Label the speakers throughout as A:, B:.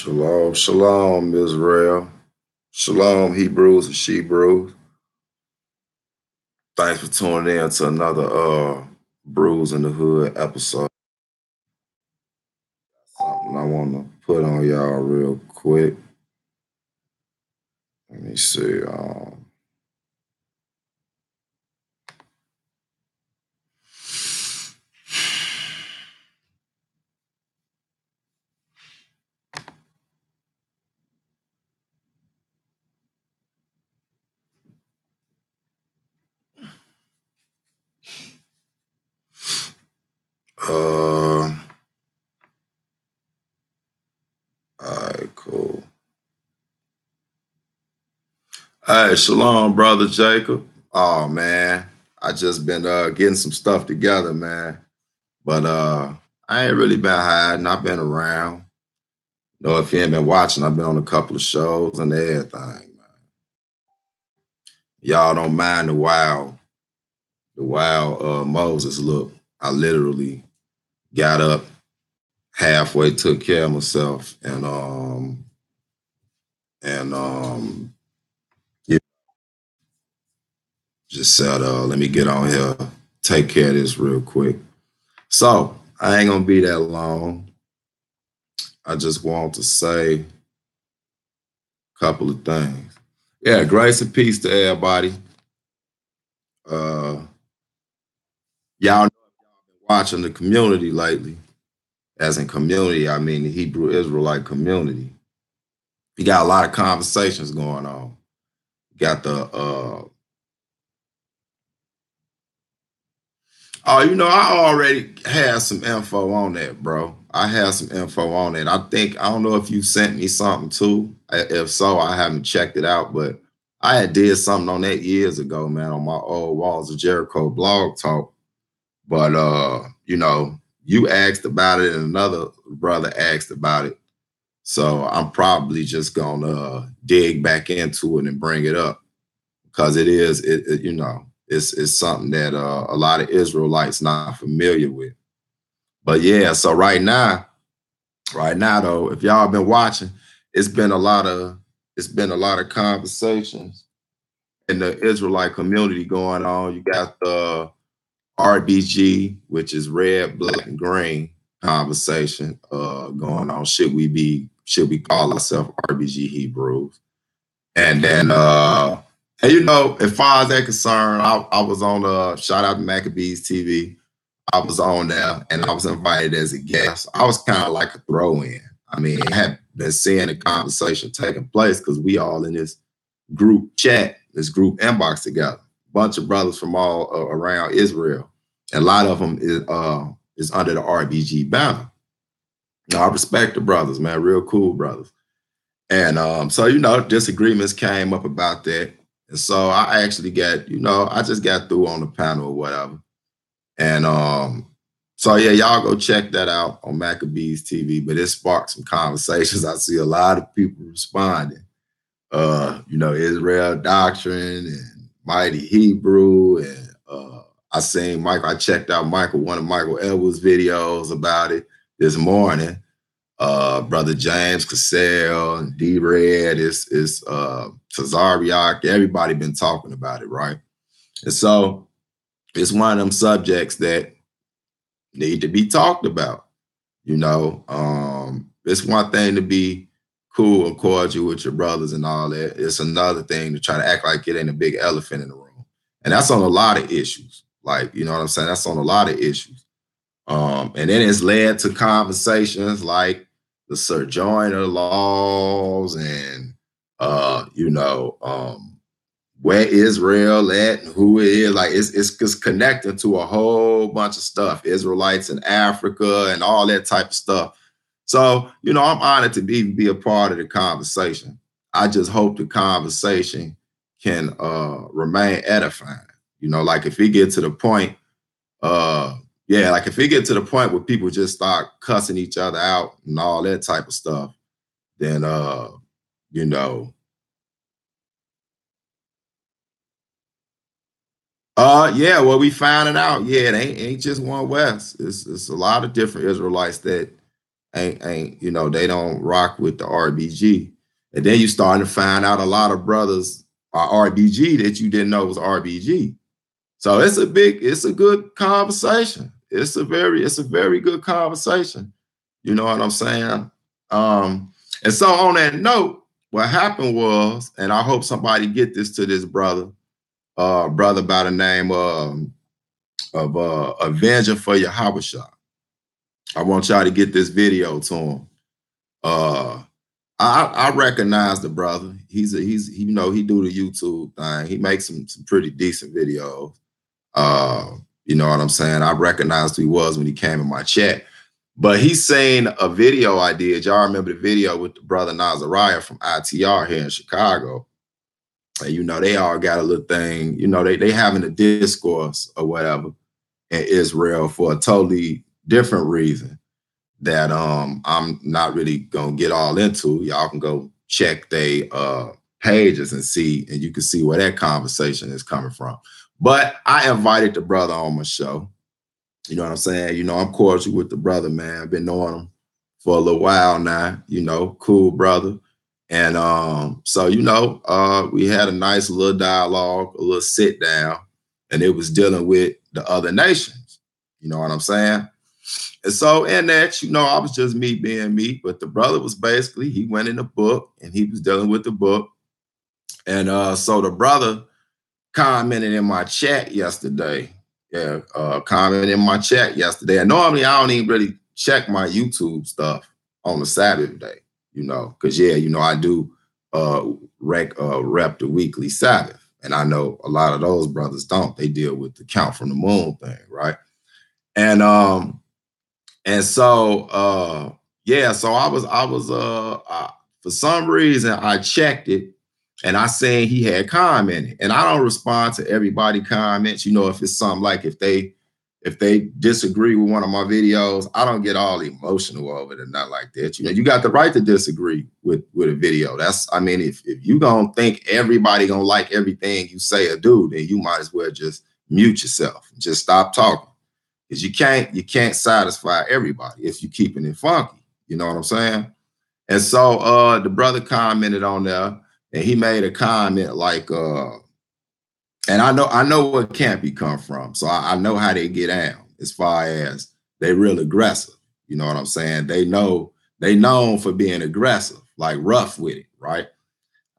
A: Shalom, shalom, Israel. Shalom, Hebrews and Shebrews. Thanks for tuning in to another Brews in the Hood episode. Something I want to put on y'all real quick. Let me see. All right, cool. Hey, shalom, brother Jacob. Oh man, I just been getting some stuff together, man. But I ain't really been hiding. I've been around. Know if you ain't been watching, I've been on a couple of shows and everything, man. Y'all don't mind the wild Moses look. I literally got up halfway, took care of myself, and yeah, just said, let me get on here, take care of this real quick. So I ain't gonna be that long. I just want to say a couple of things. Yeah, grace and peace to everybody. Y'all know watching the community lately. As in community, I mean the Hebrew Israelite community. You got a lot of conversations going on. You got the I already had some info on that, bro. I have some info on it. I don't know if you sent me something too. If so, I haven't checked it out, but I had did something on that years ago, man, on my old Walls of Jericho blog talk. But you asked about it and another brother asked about it. So I'm probably just gonna dig back into it and bring it up because it's something that a lot of Israelites not familiar with. But yeah, so right now though, if y'all been watching, it's been a lot of conversations in the Israelite community going on. You got the RBG, which is red, black, and green conversation going on. Should we call ourselves RBG Hebrews? And then as far as that concerned, I was on shout out to Maccabees TV. I was on there and I was invited as a guest. I was kind of like a throw-in. I mean, I had been seeing the conversation taking place because we all in this group chat, this group inbox together. Bunch of brothers from all around Israel. And a lot of them is under the RBG banner. Now, I respect the brothers, man, real cool brothers. And so, disagreements came up about that. And so I actually I just got through on the panel or whatever. And so yeah, y'all go check that out on Maccabees TV. But it sparked some conversations. I see a lot of people responding. Israel Doctrine and Mighty Hebrew. And I checked out one of Michael Edwards' videos about it this morning. Brother James Cassell and D-Red is Tazariak. Everybody been talking about it, right? And so it's one of them subjects that need to be talked about. It's one thing to be cool and cordial with your brothers and all that. It's another thing to try to act like it ain't a big elephant in the room. And that's on a lot of issues. Like, you know what I'm saying? That's on a lot of issues. And then it's led to conversations like the Sojourner laws and, where Israel at and who it is. Like it's just connected to a whole bunch of stuff, Israelites in Africa and all that type of stuff. So, I'm honored to be a part of the conversation. I just hope the conversation can remain edifying. Like if we get to the point, if we get to the point where people just start cussing each other out and all that type of stuff, then well, we found it out. Yeah, it ain't just one West. It's a lot of different Israelites that ain't, they don't rock with the RBG. And then you starting to find out a lot of brothers are RBG that you didn't know was RBG. So it's a good conversation. It's a very good conversation. You know what I'm saying? And so on that note, what happened was, and I hope somebody get this to this brother by the name of Avenger for Yahushua. I want y'all to get this video to him. I recognize the brother. He do the YouTube thing. He makes some pretty decent videos. You know what I'm saying? I recognized who he was when he came in my chat. But he's saying a video I did. Y'all remember the video with the brother Nazariah from ITR here in Chicago. And they all got a little thing, they having a discourse or whatever in Israel for a totally different reason that I'm not really gonna get all into. Y'all can go check they pages and see, and you can see where that conversation is coming from. But I invited the brother on my show. You know what I'm saying? I'm cordial with the brother, man. I've been knowing him for a little while now, cool brother. And so, we had a nice little dialogue, a little sit down, and it was dealing with the other nations. You know what I'm saying? And so in that, I was just me being me, but the brother was basically, he went in the book and he was dealing with the book. And so the brother commented in my chat yesterday. Commented in my chat yesterday. And normally I don't even really check my YouTube stuff on the Sabbath day, because I do rep the weekly Sabbath. And I know a lot of those brothers don't. They deal with the count from the moon thing, right? And so so I was for some reason I checked it and I seen he had commented. And I don't respond to everybody comments, if it's something like if they disagree with one of my videos, I don't get all emotional over it and not like that. You got the right to disagree with a video. If you gonna think everybody gonna like everything you say or do, then you might as well just mute yourself and just stop talking. Because you can't satisfy everybody if you're keeping it funky. You know what I'm saying? And so the brother commented on there, and he made a comment like, and I know where Campy come from, so I know how they get down as far as they real aggressive. You know what I'm saying? They known for being aggressive, like rough with it, right?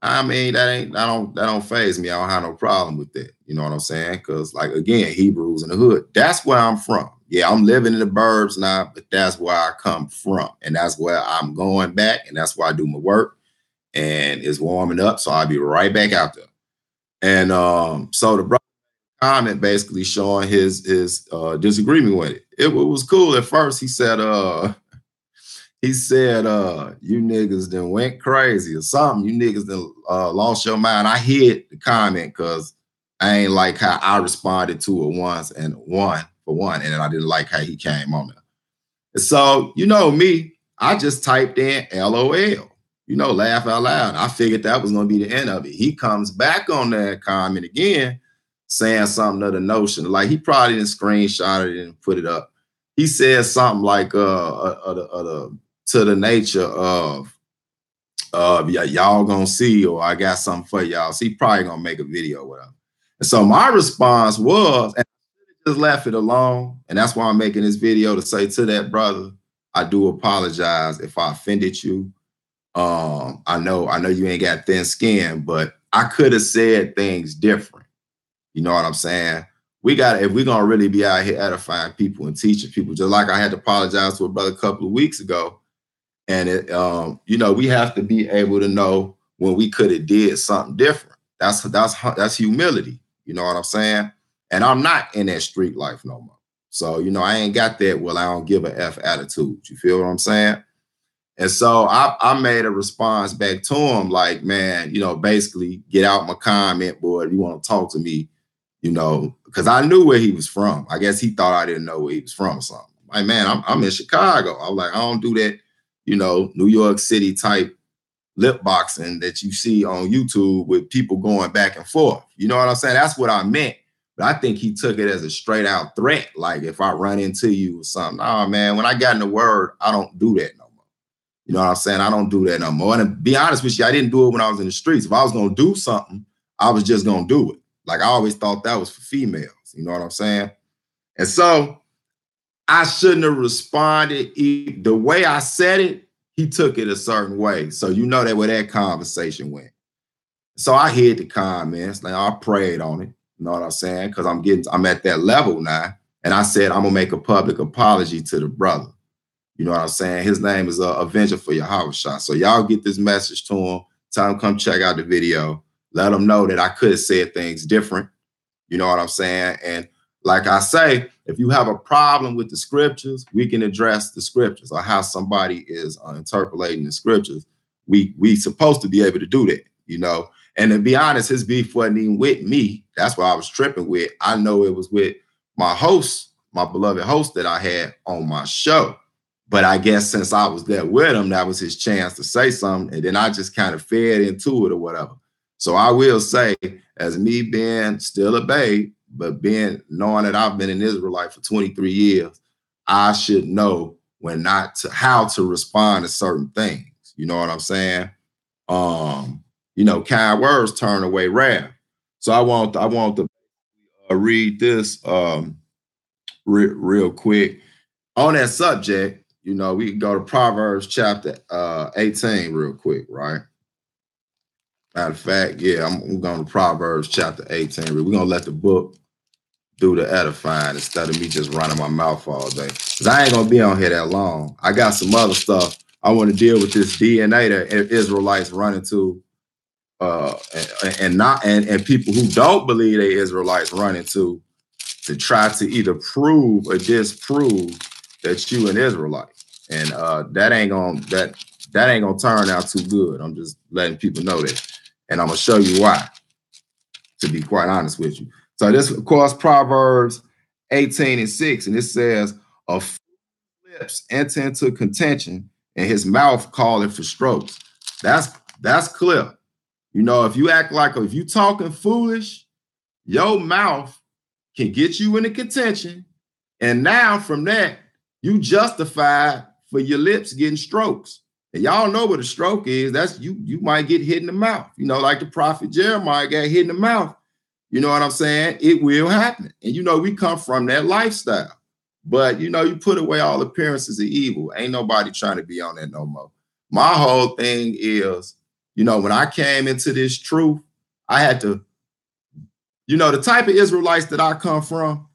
A: That don't faze me. I don't have no problem with that. You know what I'm saying? Because like, again, Hebrews in the hood, that's where I'm from. Yeah, I'm living in the burbs now, but that's where I come from. And that's where I'm going back. And that's where I do my work. And it's warming up. So I'll be right back out there. And so the brother comment basically showing his disagreement with it. It was cool at first. He said, you niggas done went crazy or something. You niggas done lost your mind. I hid the comment because I ain't like how I responded to it once and one, and then I didn't like how he came on there. And so, me, I just typed in LOL, laugh out loud. I figured that was going to be the end of it. He comes back on that comment again, saying something of the notion, like he probably didn't screenshot it and put it up. He said something like to the nature of y'all gonna see, or I got something for y'all. So he probably gonna make a video or whatever. And so my response was, and I just left it alone. And that's why I'm making this video, to say to that brother, I do apologize if I offended you. I know you ain't got thin skin, but I could have said things different. You know what I'm saying? If we're gonna really be out here edifying people and teaching people, just like I had to apologize to a brother a couple of weeks ago. And we have to be able to know when we could have did something different. That's humility. You know what I'm saying? And I'm not in that street life no more. So, I ain't got that, well, I don't give a F attitude. You feel what I'm saying? And so I made a response back to him like, man, basically get out my comment, boy, if you want to talk to me, because I knew where he was from. I guess he thought I didn't know where he was from or something. Like, man, I'm in Chicago. I was like, I don't do that, New York City type lip boxing that you see on YouTube with people going back and forth. You know what I'm saying? That's what I meant. But I think he took it as a straight out threat. Like if I run into you or something. Oh man, when I got in the word, I don't do that no more. You know what I'm saying? I don't do that no more. And to be honest with you, I didn't do it when I was in the streets. If I was going to do something, I was just going to do it. Like I always thought that was for females. You know what I'm saying? And so I shouldn't have responded. The way I said it, he took it a certain way. So you know that where that conversation went. So I hid the comments. Like I prayed on it. You know what I'm saying? Because I'm at that level now. And I said, I'm gonna make a public apology to the brother. You know what I'm saying? His name is Avenger for Yahushua. So y'all get this message to him. Tell him come check out the video. Let him know that I could have said things different. You know what I'm saying? And like I say, if you have a problem with the scriptures, we can address the scriptures or how somebody is interpolating the scriptures. We supposed to be able to do that, you know? And to be honest, his beef wasn't even with me. That's what I was tripping with. I know it was with my host, my beloved host that I had on my show. But I guess since I was there with him, that was his chance to say something. And then I just kind of fed into it or whatever. So I will say, as me being still a babe, but knowing that I've been an Israelite for 23 years, I should know how to respond to certain things. You know what I'm saying? You know, kind words turn away wrath. So I want to read this real quick on that subject. You know, we can go to Proverbs chapter 18 real quick, right? Matter of fact, yeah, I'm going to Proverbs chapter 18. We're going to let the book do the edifying instead of me just running my mouth all day. Because I ain't going to be on here that long. I got some other stuff. I want to deal with this DNA that Israelites run into and people who don't believe they Israelites run into to try to either prove or disprove that you an Israelite. And that ain't gonna turn out too good. I'm just letting people know that. And I'm gonna show you why, to be quite honest with you. So this, of course, Proverbs 18:6, and it says, "A fool's lips enter into contention, and his mouth calleth for strokes." That's clear. You know, if you talking foolish, your mouth can get you into contention, and now from that, you justified for your lips getting strokes. And y'all know what a stroke is. That's you might get hit in the mouth. You know, like the prophet Jeremiah got hit in the mouth. You know what I'm saying? It will happen. And you know, we come from that lifestyle. But you know, you put away all appearances of evil. Ain't nobody trying to be on that no more. My whole thing is, you know, when I came into this truth, I had to, you know, the type of Israelites that I come from,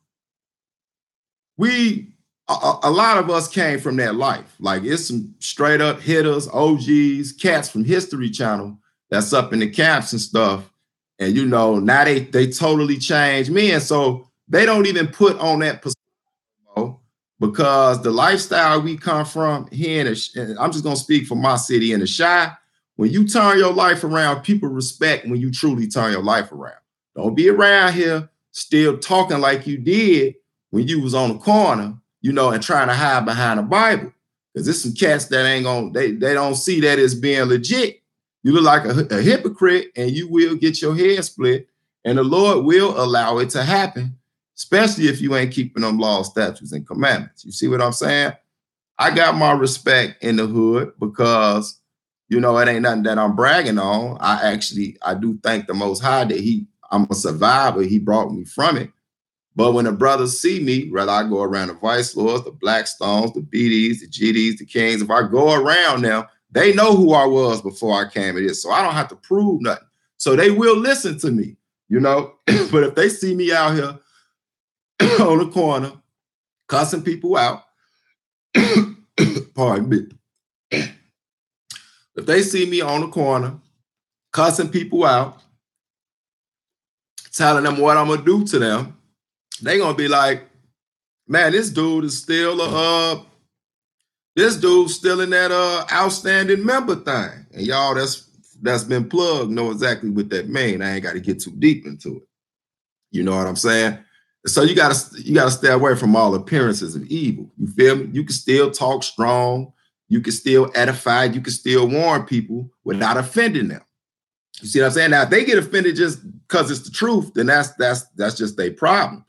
A: a lot of us came from that life. Like it's some straight up hitters, OGs, cats from History Channel that's up in the camps and stuff. And, you know, now they totally changed me. And so they don't even put on that persona because the lifestyle we come from here, and I'm just going to speak for my city in the Chi. When you turn your life around, people respect when you truly turn your life around. Don't be around here still talking like you did when you was on the corner, you know, and trying to hide behind the Bible. Because there's some cats that ain't gonna, they don't see that as being legit. You look like a hypocrite and you will get your head split, and the Lord will allow it to happen, especially if you ain't keeping them laws, statutes, and commandments. You see what I'm saying? I got my respect in the hood because, you know, it ain't nothing that I'm bragging on. I do thank the Most High that I'm a survivor. He brought me from it. But when the brothers see me, whether I go around the Vice Lords, the Blackstones, the BDs, the GDs, the Kings, if I go around them, they know who I was before I came to this. So I don't have to prove nothing. So they will listen to me, you know. But if they see me out here on the corner, cussing people out, pardon me. If they see me on the corner, cussing people out, telling them what I'm going to do to them, they going to be like, man, this dude is still in that outstanding member thing. And y'all that's been plugged know exactly what that means. I ain't got to get too deep into it. You know what I'm saying? So you gotta stay away from all appearances of evil. You feel me? You can still talk strong, you can still edify, you can still warn people without offending them. You see what I'm saying? Now, if they get offended just because it's the truth, then that's just their problem.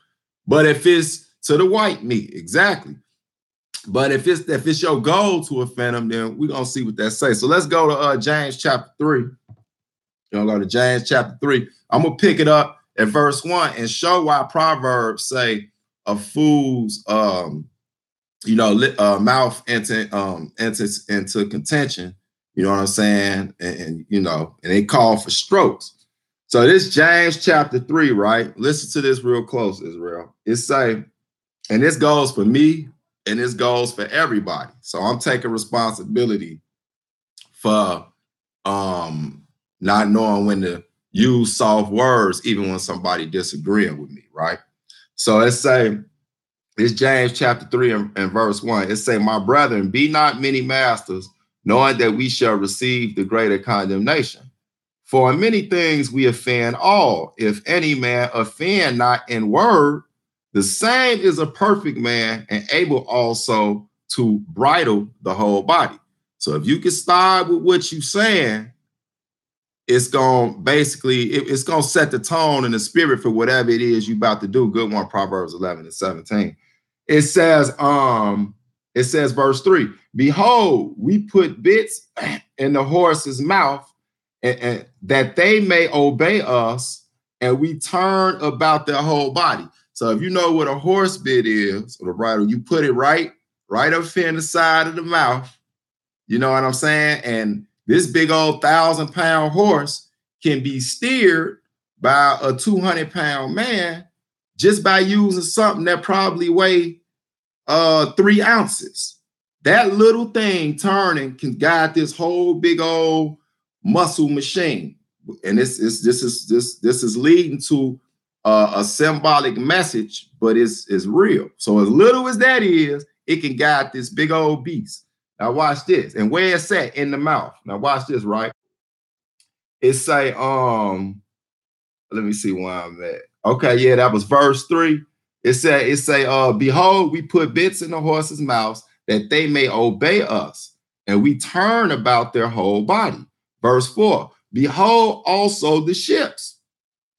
A: But if it's to the white meat, exactly. But if it's your goal to offend them, then we're gonna see what that says. So let's go to James chapter 3. You're gonna go to James chapter 3. I'm gonna pick it up at verse 1 and show why Proverbs say a fool's mouth enters into contention. You know what I'm saying? And they call for strokes. So this James chapter 3, right? Listen to this real close, Israel. It say, and this goes for me, and this goes for everybody. So I'm taking responsibility for not knowing when to use soft words, even when somebody disagreeing with me, right? So let's say it's James chapter 3 and verse 1. It say, my brethren, be not many masters, knowing that we shall receive the greater condemnation. For in many things we offend all. If any man offend not in word, the same is a perfect man and able also to bridle the whole body. So if you can start with what you're saying, it's going to set the tone and the spirit for whatever it is you're about to do. Good one, Proverbs 11 and 17. It says verse 3, behold, we put bits in the horse's mouth and that they may obey us, and we turn about their whole body. So if you know what a horse bit is, or the bridle, you put it right up here in the side of the mouth. You know what I'm saying? And this big old 1,000-pound horse can be steered by a 200-pound man just by using something that probably weigh 3 ounces. That little thing turning can guide this whole big old muscle machine. And this is leading to a symbolic message, but it's real. So as little as that is, it can guide this big old beast. Now watch this. And where it's at, in the mouth. Now watch this, right? It say, let me see where I'm at. Okay, yeah, that was verse 3. It say, behold, we put bits in the horse's mouths that they may obey us, and we turn about their whole body. Verse 4, behold also the ships.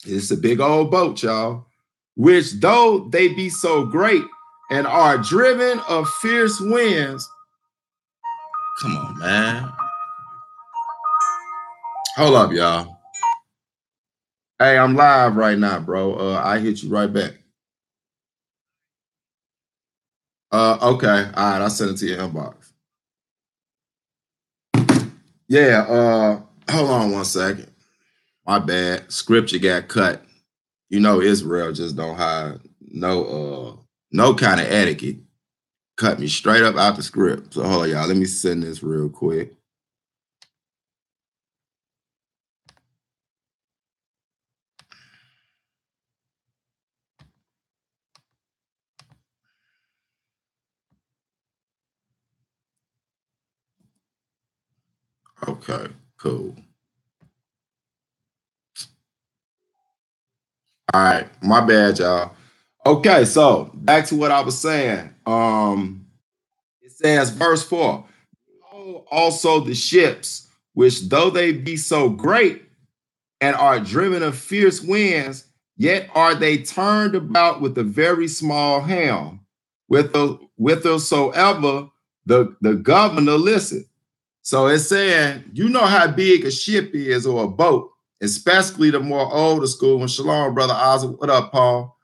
A: It's a big old boat, y'all, which though they be so great and are driven of fierce winds. Come on, man. Hold up, y'all. Hey, I'm live right now, bro. I hit you right back. Okay. All right, I'll send it to your inbox. Yeah, hold on one second. My bad. Scripture got cut. You know, Israel just don't have no kind of etiquette. Cut me straight up out the script. So hold on, y'all. Let me send this real quick. Okay, cool. All right, my bad, y'all. Okay, so back to what I was saying. It says, verse 4, also the ships, which though they be so great and are driven of fierce winds, yet are they turned about with a very small helm, whithersoever the governor listeth. So it's saying, you know how big a ship is, or a boat, especially the more older school. And shalom, brother Isaac. What up, Paul?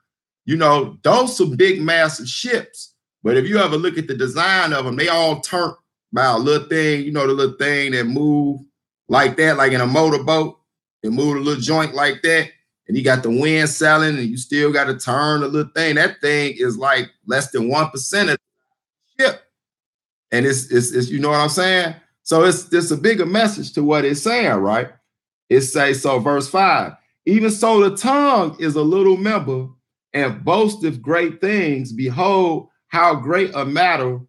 A: You know, those some big, massive ships. But if you ever look at the design of them, they all turn by a little thing, you know, the little thing that move like that, like in a motorboat. It move a little joint like that. And you got the wind selling, and you still got to turn the little thing. That thing is like less than 1% of the ship. And it's you know what I'm saying? So it's a bigger message to what it's saying, right? It says, so verse 5, even so the tongue is a little member and boasteth great things. Behold, how great a matter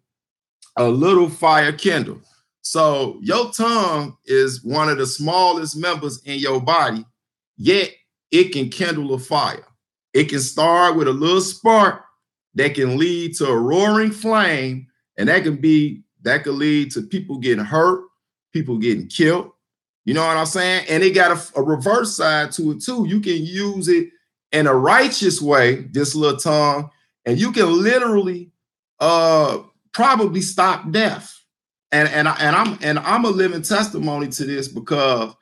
A: a little fire kindle. So your tongue is one of the smallest members in your body, yet it can kindle a fire. It can start with a little spark that can lead to a roaring flame, and that could lead to people getting hurt, people getting killed. You know what I'm saying? And it got a reverse side to it too. You can use it in a righteous way, this little tongue, and you can literally probably stop death. And I'm a living testimony to this because,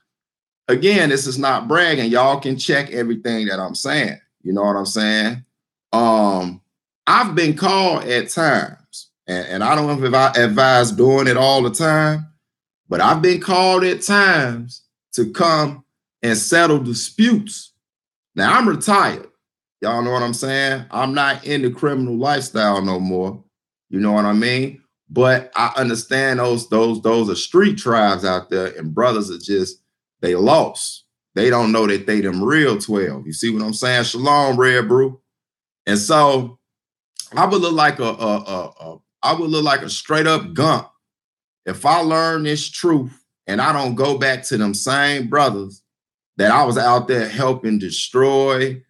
A: again, this is not bragging. Y'all can check everything that I'm saying. You know what I'm saying? I've been called at times, and I don't know if I advise doing it all the time, but I've been called at times to come and settle disputes. Now, I'm retired. Y'all know what I'm saying? I'm not in the criminal lifestyle no more. You know what I mean? But I understand those are street tribes out there, and brothers are just, they lost. They don't know that they them real 12. You see what I'm saying? Shalom, Red Brew. And so I would look like a straight up gump if I learn this truth and I don't go back to them same brothers that I was out there helping destroy,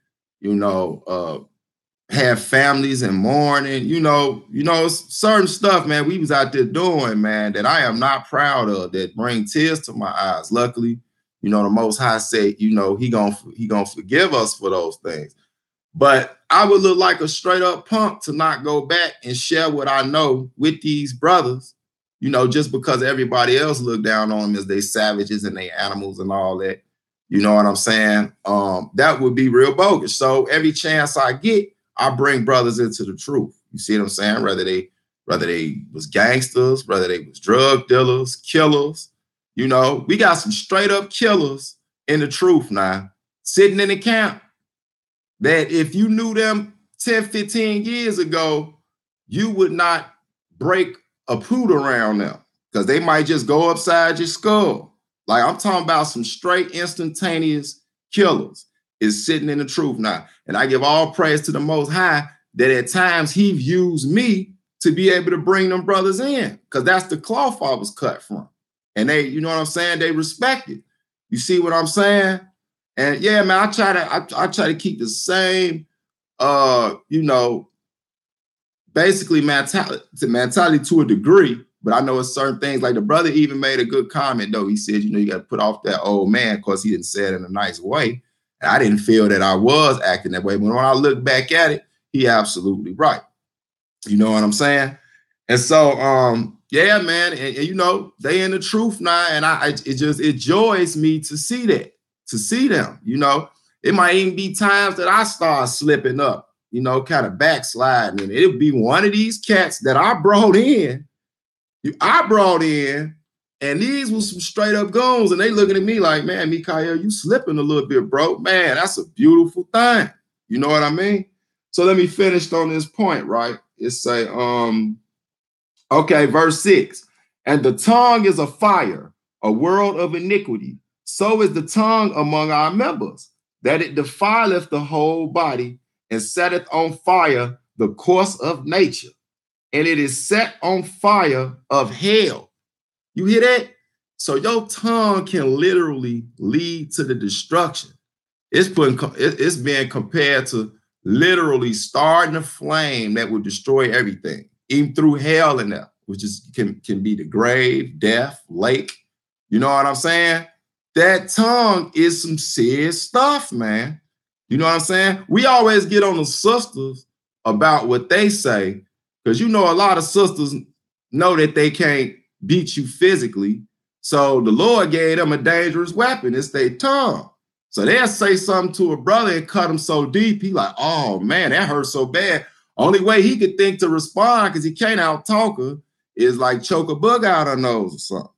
A: have families and mourning, certain stuff, man, we was out there doing, man, that I am not proud of, that bring tears to my eyes. Luckily, the Most High said, he gonna forgive us for those things. But I would look like a straight up punk to not go back and share what I know with these brothers, just because everybody else look down on them as they savages and they animals and all that. You know what I'm saying? That would be real bogus. So every chance I get, I bring brothers into the truth. You see what I'm saying? Whether they was gangsters, whether they was drug dealers, killers, we got some straight up killers in the truth now, sitting in the camp, that if you knew them 10, 15 years ago, you would not break a poot around them because they might just go upside your skull. Like, I'm talking about some straight instantaneous killers is sitting in the truth now. And I give all praise to the Most High that at times he used me to be able to bring them brothers in, because that's the cloth I was cut from. And they, you know what I'm saying? They respect it. You see what I'm saying? And yeah, man, I try to keep the same, basically mentality to a degree. But I know it's certain things, like the brother even made a good comment, though. He said, you got to put off that old man, because he didn't say it in a nice way. And I didn't feel that I was acting that way. But when I look back at it, he absolutely right. You know what I'm saying? And so, yeah, man, and they in the truth now, and it joys me to see that, to see them. It might even be times that I start slipping up, kind of backsliding, and it'll be one of these cats that I brought in, and these were some straight up goons, and they looking at me like, man, Mikael, you slipping a little bit, bro. Man, that's a beautiful thing. You know what I mean? So let me finish on this point, right? It say, okay, verse 6. And the tongue is a fire, a world of iniquity. So is the tongue among our members, that it defileth the whole body, and setteth on fire the course of nature. And it is set on fire of hell. You hear that? So your tongue can literally lead to the destruction. It's being compared to literally starting a flame that would destroy everything, even through hell in there, which can be the grave, death, lake. You know what I'm saying? That tongue is some serious stuff, man. You know what I'm saying? We always get on the sisters about what they say, because a lot of sisters know that they can't beat you physically. So the Lord gave them a dangerous weapon. It's their tongue. So they'll say something to a brother and cut him so deep, he like, oh man, that hurts so bad. Only way he could think to respond, because he can't out-talk her, is like choke a bug out her nose or something.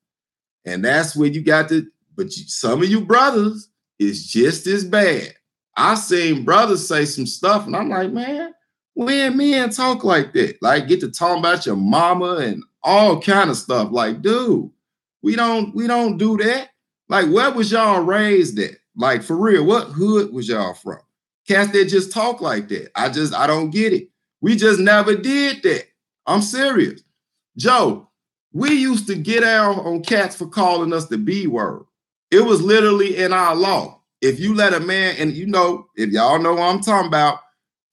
A: And that's where you got to, but some of you brothers is just as bad. I've seen brothers say some stuff, and I'm like, man, when men talk like that, like get to talking about your mama and all kind of stuff. Like, dude, we don't do that. Like, where was y'all raised at? Like, for real, what hood was y'all from? Cats that just talk like that. I don't get it. We just never did that. I'm serious. Joe, we used to get out on cats for calling us the B word. It was literally in our law. If you let a man, and if y'all know what I'm talking about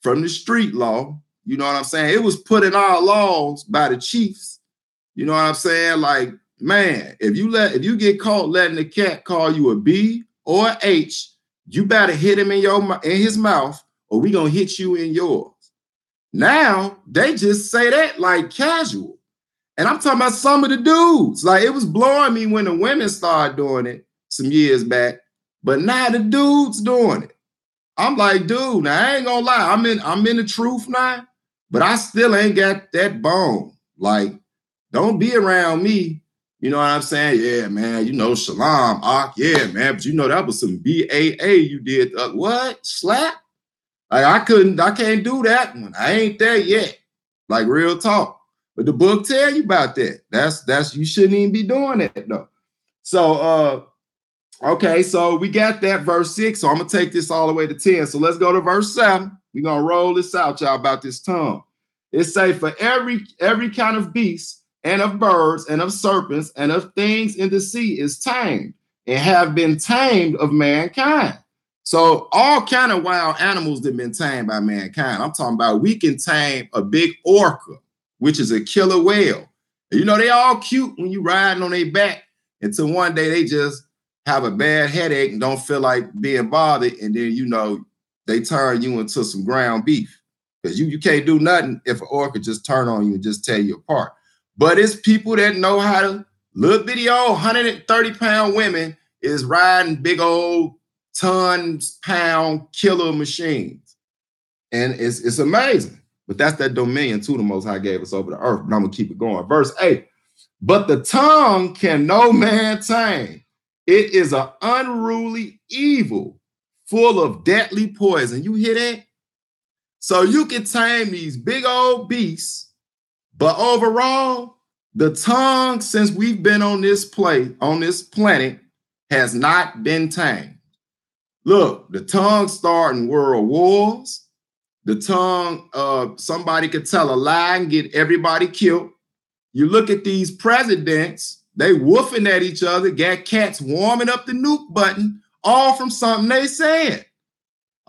A: from the street law, you know what I'm saying? It was put in our laws by the chiefs. You know what I'm saying? Like, man, if you get caught letting the cat call you a B or a H, you better hit him in his mouth, or we gonna hit you in yours. Now they just say that like casual. And I'm talking about some of the dudes. Like, it was blowing me when the women started doing it some years back, but now the dudes doing it. I'm like, dude, now I ain't gonna lie. I'm in the truth now, but I still ain't got that bone. Like, don't be around me. You know what I'm saying? Yeah, man, you know, shalom, yeah, man, but you know, that was some BAA you did. What? Slap? Like, I can't do that one. I ain't there yet. Like, real talk. But the book tell you about that. That's you shouldn't even be doing that though. So okay, so we got that verse 6. So I'm gonna take this all the way to 10. So let's go to verse 7. We're gonna roll this out, y'all, about this tongue. It say, for every kind of beast and of birds and of serpents and of things in the sea is tamed and have been tamed of mankind. So all kind of wild animals that have been tamed by mankind. I'm talking about we can tame a big orca, which is a killer whale. And you know, they all cute when you riding on their back until one day they just have a bad headache and don't feel like being bothered. And then, you know, they turn you into some ground beef. Because you can't do nothing if an orca just turn on you and just tear you apart. But it's people that know how to, little bitty old 130-pound women is riding big old tons-pound killer machines. And it's amazing. But that's that dominion too the Most High gave us over the earth. But I'm going to keep it going. Verse 8. But the tongue can no man tame. It is an unruly evil full of deadly poison. You hear that? So you can tame these big old beasts, but overall, the tongue, since we've been on this planet, has not been tamed. Look, the tongue starting world wars. The tongue, somebody could tell a lie and get everybody killed. You look at these presidents, they woofing at each other, got cats warming up the nuke button, all from something they said.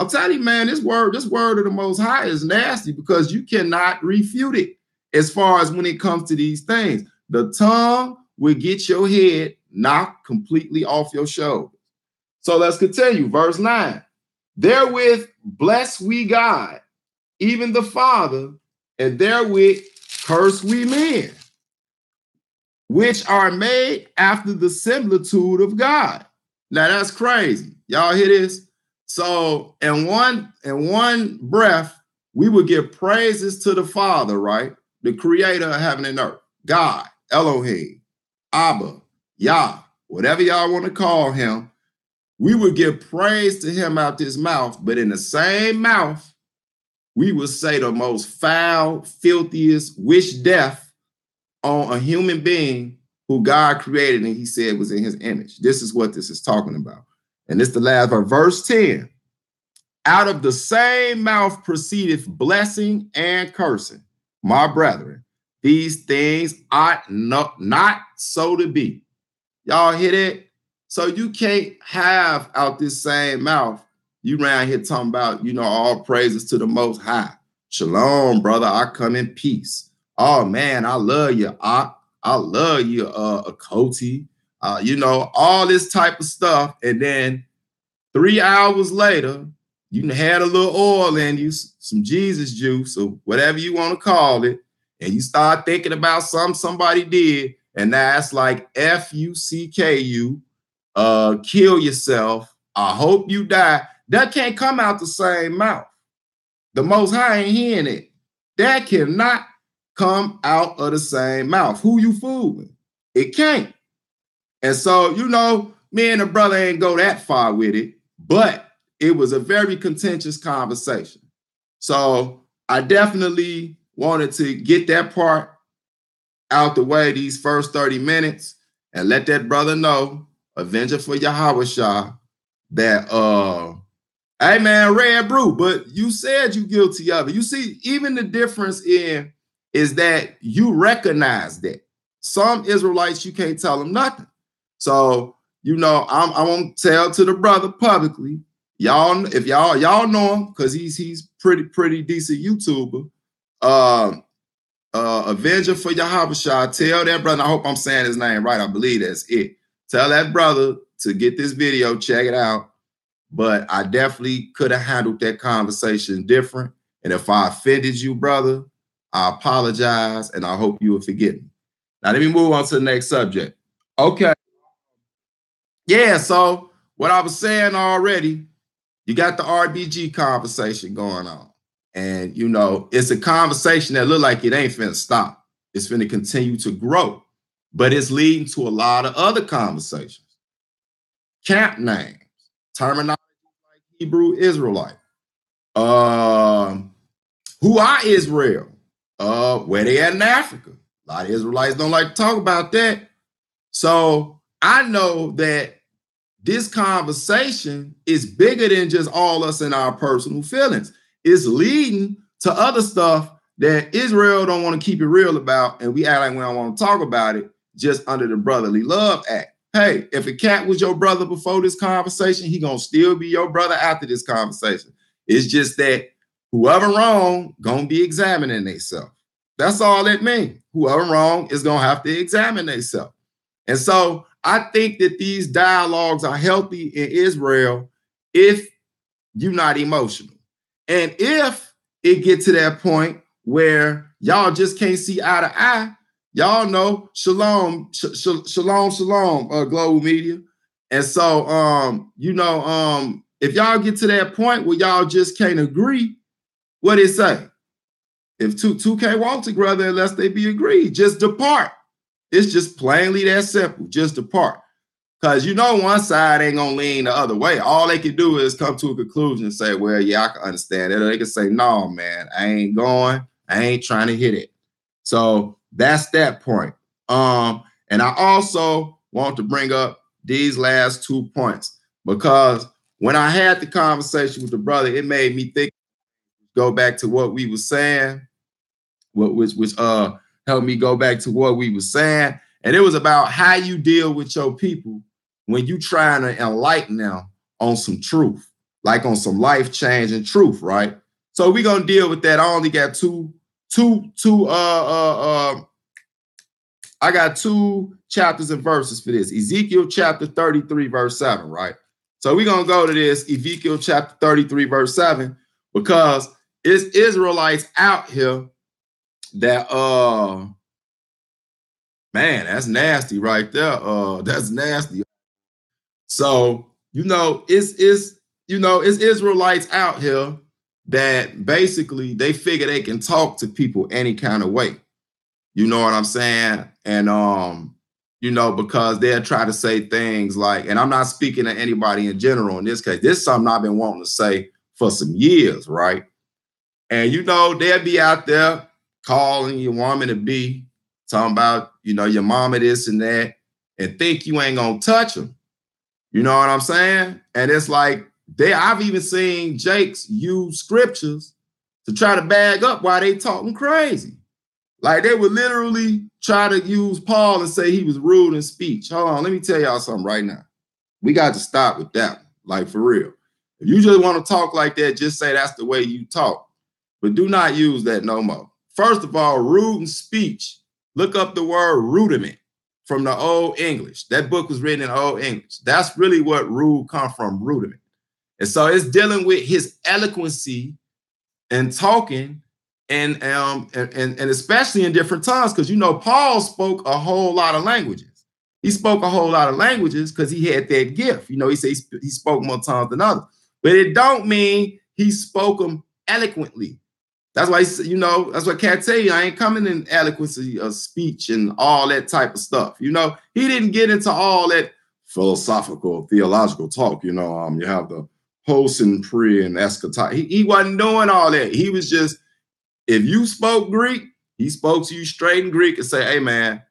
A: I'm telling you, man, this word of the Most High is nasty because you cannot refute it as far as when it comes to these things. The tongue will get your head knocked completely off your shoulders. So let's continue. Verse 9. Therewith bless we God, even the Father, and therewith curse we men, which are made after the similitude of God. Now that's crazy. Y'all hear this? So in one breath, we would give praises to the Father, right? The creator of heaven and earth, God, Elohim, Abba, Yah, whatever y'all want to call him. We would give praise to him out this mouth, but in the same mouth, we would say the most foul, filthiest, wish death on a human being who God created and he said was in his image. This is what this is talking about. And this is the last part, verse 10. Out of the same mouth proceedeth blessing and cursing. My brethren, these things ought not so to be. Y'all hear that? So you can't have out this same mouth, you around here talking about, you know, all praises to the Most High. Shalom, brother, I come in peace. Oh, man, I love you, I love you, Akoti. You know, all this type of stuff. And then 3 hours later, you had a little oil in you, some Jesus juice or whatever you want to call it, and you start thinking about somebody did, and now it's like F-U-C-K-U, kill yourself, I hope you die. That can't come out the same mouth. The Most High ain't hearing it. That cannot come out of the same mouth. Who you fooling? It can't. And so, you know, me and the brother ain't go that far with it, but it was a very contentious conversation. So I definitely wanted to get that part out the way these first 30 minutes and let that brother know, Avenger for Yahweh, that, hey man, Red Brew, but you said you guilty of it. You see, even the difference is that you recognize that. Some Israelites, you can't tell them nothing. So, you know, I won't tell to the brother publicly. Y'all, if y'all know him, because he's pretty decent YouTuber. Avenger for Yahweh, tell that brother, I hope I'm saying his name right. I believe that's it. Tell that brother to get this video, check it out. But I definitely could have handled that conversation different. And if I offended you, brother, I apologize and I hope you will forgive me. Now let me move on to the next subject. Okay. Yeah, so what I was saying already, you got the RBG conversation going on. And it's a conversation that look like it ain't finna stop. It's finna continue to grow. But it's leading to a lot of other conversations. Camp names, terminology like Hebrew Israelite. Who are Israel? Where they at in Africa? A lot of Israelites don't like to talk about that. So I know that this conversation is bigger than just all us and our personal feelings. It's leading to other stuff that Israel don't want to keep it real about, and we act like we don't want to talk about it just under the Brotherly Love Act. Hey, if a cat was your brother before this conversation, he gonna still be your brother after this conversation. It's just that whoever wrong gonna be examining themselves. That's all it means. Whoever wrong is gonna have to examine themselves. And so I think that these dialogues are healthy in Israel if you're not emotional. And if it get to that point where y'all just can't see eye to eye, y'all know shalom, shalom, global media. And so, if y'all get to that point where y'all just can't agree, what it say? If two can't walk together unless they be agreed, just depart. It's just plainly that simple. Just depart. Because one side ain't gonna lean the other way. All they can do is come to a conclusion and say, well, yeah, I can understand it. Or they can say, no, man, I ain't going. I ain't trying to hit it. So that's that point. And I also want to bring up these last 2 points, because when I had the conversation with the brother, it made me think, go back to what we were saying, which helped me go back to what we were saying. And it was about how you deal with your people when you trying to enlighten them on some truth, like on some life-changing truth, right? So we're gonna deal with that. I only got I got 2 chapters and verses for this. Ezekiel chapter 33, verse 7, right? So we're gonna go to this Ezekiel chapter 33, verse 7, because it's Israelites out here that man, that's nasty right there. That's nasty. So, it's Israelites out here that basically they figure they can talk to people any kind of way. You know what I'm saying? And because they'll try to say things like, and I'm not speaking to anybody in general in this case. This is something I've been wanting to say for some years, right? And they'll be out there calling your woman to be, talking about, your mama this and that, and think you ain't gonna touch them. You know what I'm saying? And it's like, I've even seen Jakes use scriptures to try to bag up why they talking crazy. Like they would literally try to use Paul and say he was rude in speech. Hold on, let me tell y'all something right now. We got to stop with that, like for real. If you just want to talk like that, just say that's the way you talk. But do not use that no more. First of all, rude in speech. Look up the word rudiment from the Old English. That book was written in Old English. That's really what rude come from, rudiment. And so it's dealing with his eloquency and talking, and especially in different tongues, because Paul spoke a whole lot of languages. He spoke a whole lot of languages because he had that gift. He said he spoke more tongues than others. But it don't mean he spoke them eloquently. That's why, that's what Cat tell you. I ain't coming in eloquency of speech and all that type of stuff. He didn't get into all that philosophical, theological talk. You have the post and pre and eschatology. He wasn't doing all that. He was just, if you spoke Greek, he spoke to you straight in Greek and say, hey, man,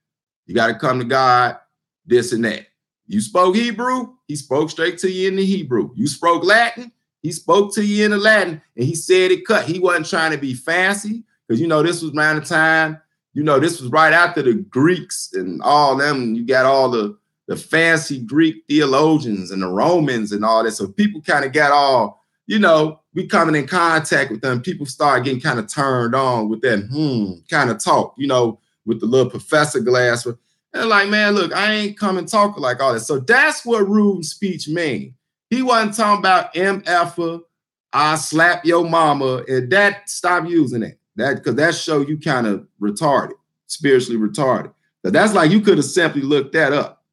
A: you got to come to God, this and that. You spoke Hebrew, he spoke straight to you in the Hebrew. You spoke Latin, he spoke to you in the Latin, and he said it cut. He wasn't trying to be fancy, because, this was around the time, this was right after the Greeks and all them. You got all the fancy Greek theologians and the Romans and all that. So people kind of got all, we coming in contact with them. People start getting kind of turned on with that kind of talk, with the little professor glass. And like, man, look, I ain't coming talking like all that. So that's what rude speech mean. He wasn't talking about MF, I slap your mama, and that, stop using it. That, because that show you kind of retarded, spiritually retarded. So that's like you could have simply looked that up.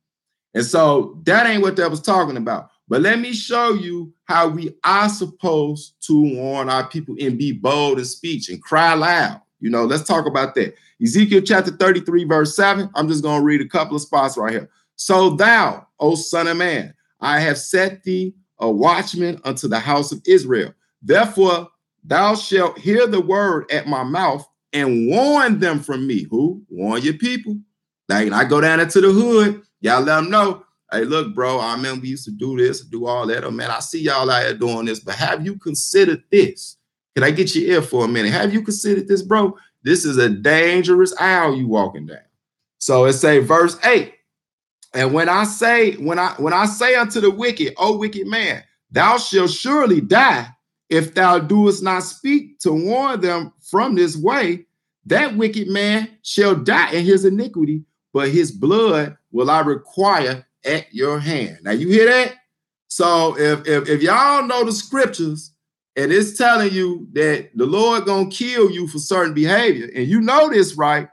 A: And so that ain't what that was talking about. But let me show you how we are supposed to warn our people and be bold in speech and cry loud. You know, let's talk about that. Ezekiel chapter 33, verse 7. I'm just going to read a couple of spots right here. So thou, O son of man, I have set thee a watchman unto the house of Israel. Therefore, thou shalt hear the word at my mouth and warn them from me. Who? Warn your people. Like, I go down into the hood. Y'all let them know. Hey, look, bro, I remember we used to do this, do all that. Oh, man, I see y'all out here doing this, but have you considered this? Can I get your ear for a minute? Have you considered this, bro? This is a dangerous aisle you walking down. So it say verse 8. And when I say unto the wicked, O wicked man, thou shalt surely die if thou doest not speak to warn them from this way, that wicked man shall die in his iniquity, but his blood will I require at your hand. Now you hear that? So if y'all know the scriptures and it's telling you that the Lord gonna kill you for certain behavior, and you know this, right?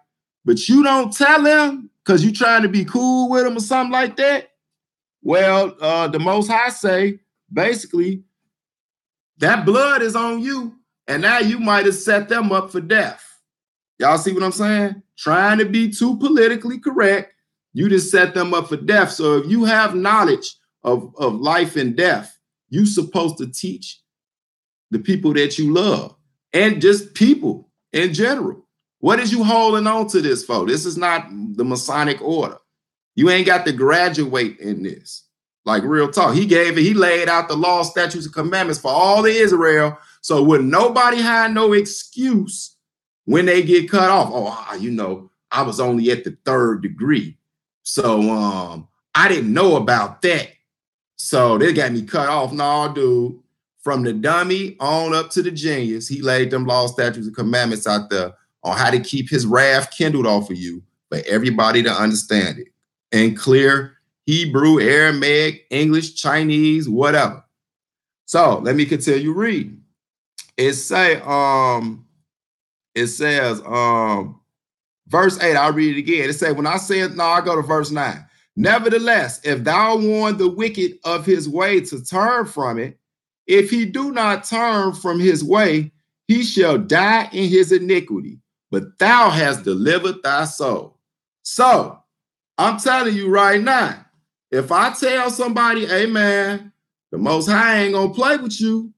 A: But you don't tell him because you're trying to be cool with him or something like that. Well, the Most High say, basically, that blood is on you, and now you might have set them up for death. Y'all see what I'm saying? Trying to be too politically correct, you just set them up for death. So if you have knowledge of life and death, you're supposed to teach the people that you love and just people in general. What is you holding on to this for? This is not the Masonic order. You ain't got to graduate in this. Like real talk. He laid out the law, statutes, and commandments for all of Israel. So would nobody have no excuse when they get cut off? Oh, you know, I was only at the 3rd degree. So I didn't know about that. So they got me cut off. No, dude. From the dummy on up to the genius, he laid them law, statutes, and commandments out there on how to keep his wrath kindled off of you for everybody to understand it. In clear Hebrew, Aramaic, English, Chinese, whatever. So let me continue reading. It says, verse 8, I'll read it again. It says, when I say it, no, I go to verse 9. Nevertheless, if thou warn the wicked of his way to turn from it, if he do not turn from his way, he shall die in his iniquity, but thou hast delivered thy soul. So I'm telling you right now, if I tell somebody, hey man, the Most High ain't gonna play with you,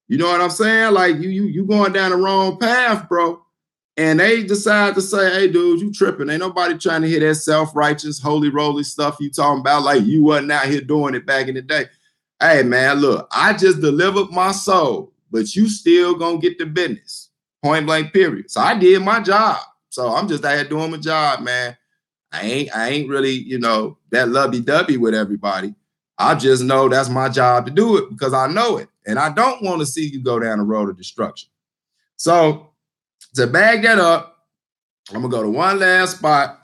A: you know what I'm saying? Like you going down the wrong path, bro. And they decide to say, hey, dude, you tripping. Ain't nobody trying to hear that self-righteous, holy roly stuff you talking about like you wasn't out here doing it back in the day. Hey, man, look, I just delivered my soul, but you still gonna get the business. Point blank, period. So I did my job. So I'm just out here doing my job, man. I ain't really, you know, that lovey-dovey with everybody. I just know that's my job to do it because I know it. And I don't want to see you go down the road of destruction. So to bag that up, I'm going to go to one last spot,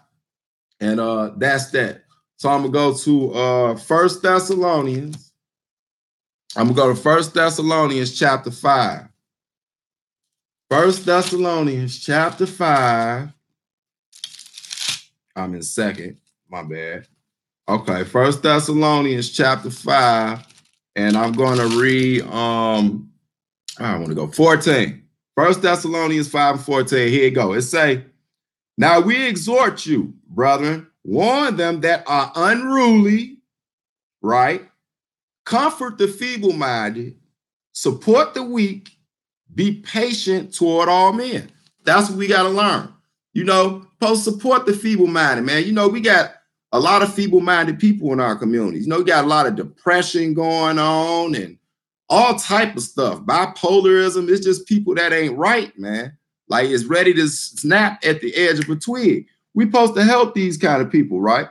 A: and that's that. So I'm going to go to 1 Thessalonians. I'm going to go to 1 Thessalonians chapter 5. 1 Thessalonians chapter 5. I'm in second. My bad. Okay, 1 Thessalonians chapter 5. And I'm going to read, I want to go 14. 1 Thessalonians 5:14. Here you go. It say, now we exhort you, brethren, warn them that are unruly, right? Comfort the feeble-minded, support the weak, be patient toward all men. That's what we got to learn. You know, supposed to support the feeble-minded, man. You know, we got a lot of feeble-minded people in our communities. You know, we got a lot of depression going on and all type of stuff. Bipolarism is just people that ain't right, man. Like it's ready to snap at the edge of a twig. We supposed to help these kind of people, right?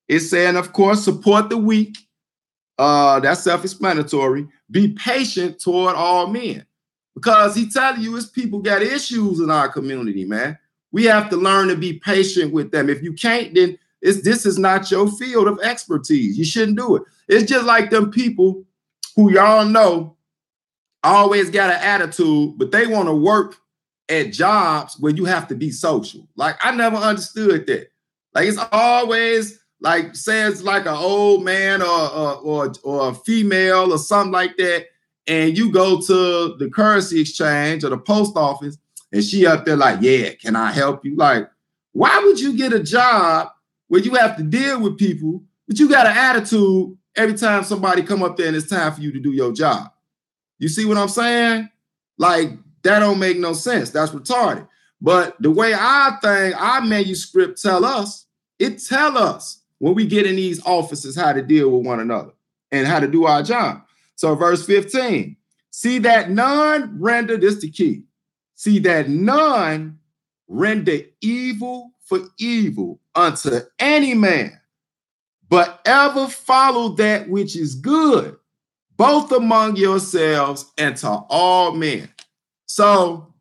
A: It's saying, of course, support the weak. That's self-explanatory. Be patient toward all men. Because he telling you his people got issues in our community, man. We have to learn to be patient with them. If you can't, then this is not your field of expertise. You shouldn't do it. It's just like them people who y'all know always got an attitude, but they want to work at jobs where you have to be social. Like, I never understood that. Like it's always like says like an old man or a female or something like that, and you go to the currency exchange or the post office, and she up there like, yeah, can I help you? Like, why would you get a job where you have to deal with people, but you got an attitude every time somebody come up there and it's time for you to do your job? You see what I'm saying? Like, that don't make no sense. That's retarded. But the way our manuscript tell us, it tell us when we get in these offices how to deal with one another and how to do our job. So verse 15, see that none render, this the key, see that none render evil for evil unto any man, but ever follow that which is good, both among yourselves and to all men. So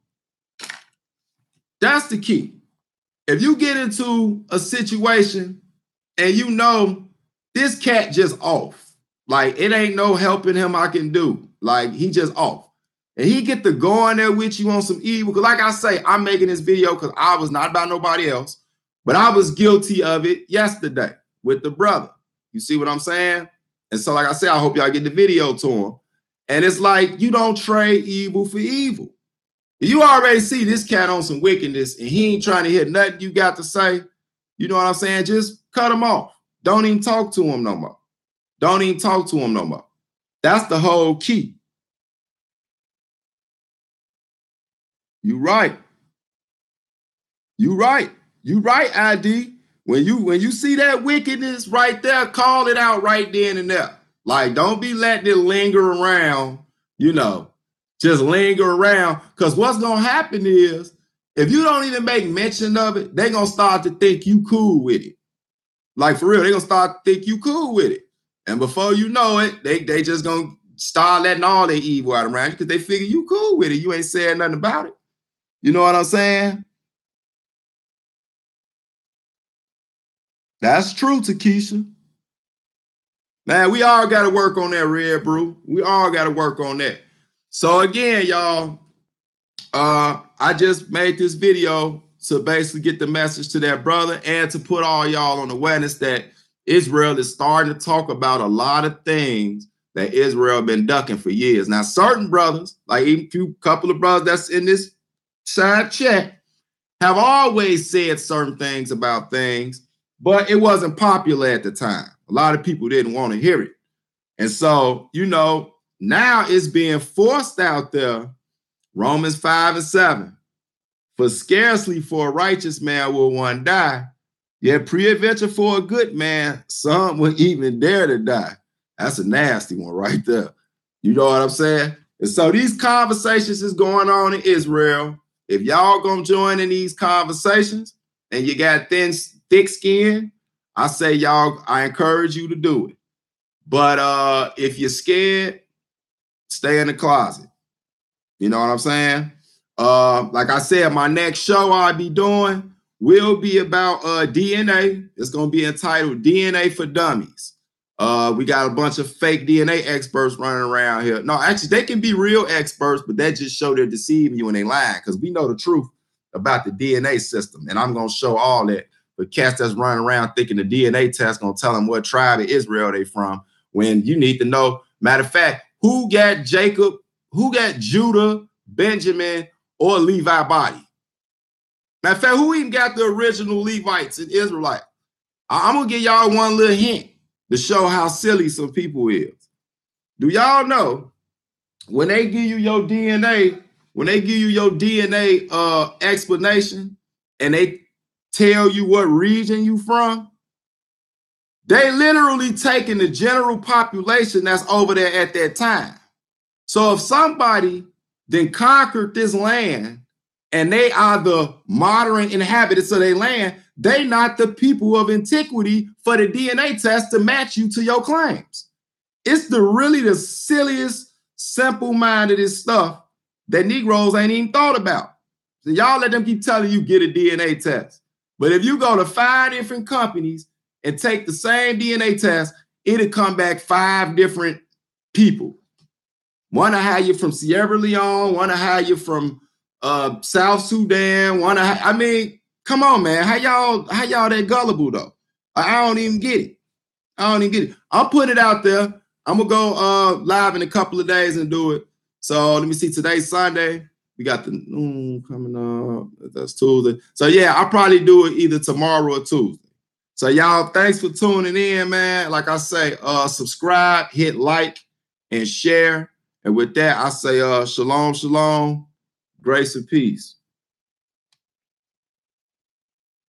A: that's the key. If you get into a situation and you know this cat just off, like it ain't no helping him I can do, like he just off, and he get to go in there with you on some evil, because like I say, I'm making this video because I was not about nobody else, but I was guilty of it yesterday with the brother. You see what I'm saying? And so like I said, I hope y'all get the video to him. And it's like, you don't trade evil for evil. You already see this cat on some wickedness and he ain't trying to hear nothing you got to say. You know what I'm saying? Just cut him off. Don't even talk to him no more. Don't even talk to him no more. That's the whole key. You right. You right. You right, ID. When you see that wickedness right there, call it out right then and there. Like, don't be letting it linger around, you know. Just linger around, because what's going to happen is if you don't even make mention of it, they're going to start to think you cool with it. Like, for real, they're going to start to think you cool with it. And before you know it, they just going to start letting all their evil out around you because they figure you cool with it. You ain't saying nothing about it. You know what I'm saying? That's true, Takesha. Man, we all got to work on that, Red Brew. We all got to work on that. So again, y'all, I just made this video to basically get the message to that brother and to put all y'all on awareness that Israel is starting to talk about a lot of things that Israel been ducking for years. Now, certain brothers, like even a couple of brothers that's in this side chat, have always said certain things about things, but it wasn't popular at the time. A lot of people didn't want to hear it. And so, you know, now it's being forced out there. Romans 5:7. For scarcely for a righteous man will one die, yet peradventure for a good man, some will even dare to die. That's a nasty one right there. You know what I'm saying? And so these conversations is going on in Israel. If y'all gonna join in these conversations and you got thick skin, I say y'all, I encourage you to do it. But if you're scared, stay in the closet. You know what I'm saying? Like I said, my next show I'll be doing will be about DNA. It's going to be entitled DNA for Dummies. We got a bunch of fake DNA experts running around here. No, actually, they can be real experts, but that just show they're deceiving you and they lying, because we know the truth about the DNA system. And I'm going to show all that. But cats that's running around thinking the DNA test going to tell them what tribe of Israel they from, when you need to know, matter of fact, who got Jacob, who got Judah, Benjamin, or Levi body? Matter of fact, who even got the original Levites in Israelite? I'm going to give y'all one little hint to show how silly some people is. Do y'all know when they give you your DNA, explanation and they tell you what region you from, they literally taking the general population that's over there at that time. So if somebody then conquered this land and they are the modern inhabitants of their land, they not the people of antiquity for the DNA test to match you to your claims. It's really the silliest, simple-minded stuff that Negroes ain't even thought about. So y'all let them keep telling you get a DNA test. But if you go to 5 different companies and take the same DNA test, it'll come back 5 different people. One will hire you from Sierra Leone, one will hire you from South Sudan, Come on, man. How y'all that gullible though? I don't even get it. I don't even get it. I'm putting it out there. I'm gonna go live in a couple of days and do it. So let me see. Today's Sunday. We got the noon coming up. That's Tuesday. So yeah, I'll probably do it either tomorrow or Tuesday. So y'all, thanks for tuning in, man. Like I say, subscribe, hit like, and share. And with that, I say shalom, shalom, grace and peace.